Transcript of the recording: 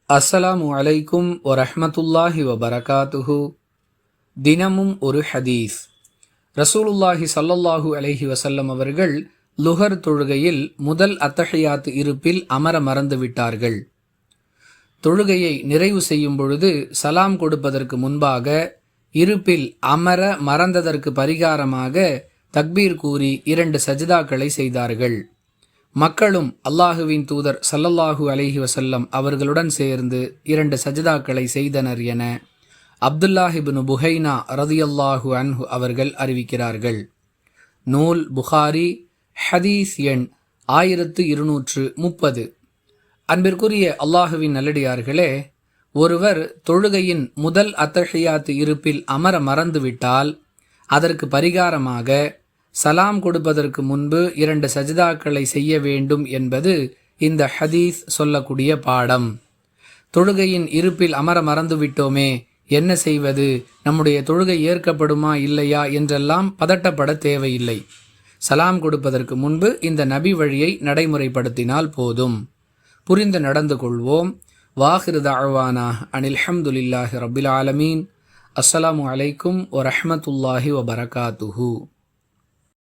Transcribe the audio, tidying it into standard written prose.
அஸ்ஸலாமு அலைக்கும் வரஹ்மத்துல்லாஹி வபரகாத்துஹு. தினமும் ஒரு ஹதீஸ். ரசூலுல்லாஹி ஸல்லல்லாஹு அலைஹி வஸல்லம் அவர்கள் லுஹர் தொழுகையில் முதல் அத்தஹியாத் இருப்பில் அமர மறந்து விட்டார்கள். தொழுகையை நிறைவு செய்யும் பொழுது சலாம் கொடுப்பதற்கு முன்பாக இருப்பில் அமர மறந்ததற்கு பரிகாரமாக தக்பீர் கூறி 2 சஜ்தாக்களை செய்தார்கள். மக்களும் அல்லாஹுவின் தூதர் ஸல்லல்லாஹு அலைஹி வஸல்லம் அவர்களுடன் சேர்ந்து 2 சஜ்தாக்களை செய்தனர் என அப்துல்லாஹ் இப்னு புஹைனா ரதியல்லாஹு அன்ஹு அவர்கள் அறிவிக்கிறார்கள். நூல் புகாரி, ஹதீஸ் எண் 1230. அன்பிற்குரிய அல்லாஹுவின் நல்லடியார்களே, ஒருவர் தொழுகையின் முதல் அத்தஹியாத் இருப்பில் அமர மறந்துவிட்டால் அதற்கு பரிகாரமாக சலாம் கொடுப்பதற்கு முன்பு 2 சஜ்தாக்களை செய்ய வேண்டும் என்பது இந்த ஹதீஸ் சொல்லக்கூடிய பாடம். தொழுகையின் இருப்பில் அமர மறந்துவிட்டோமே, என்ன செய்வது, நம்முடைய தொழுகை ஏற்கப்படுமா இல்லையா என்றெல்லாம் பதட்டப்பட தேவையில்லை. சலாம் கொடுப்பதற்கு முன்பு இந்த நபி வழியை நடைமுறைப்படுத்தினால் போதும். புரிந்து நடந்து கொள்வோம். வாஹிரு தஅவானா அனில் ஹம்துலில்லாஹி ரப்பில் ஆலமீன். அஸ்ஸலாமு அலைக்கும் வரஹ்மத்துல்லாஹி வபரகாத்துஹு.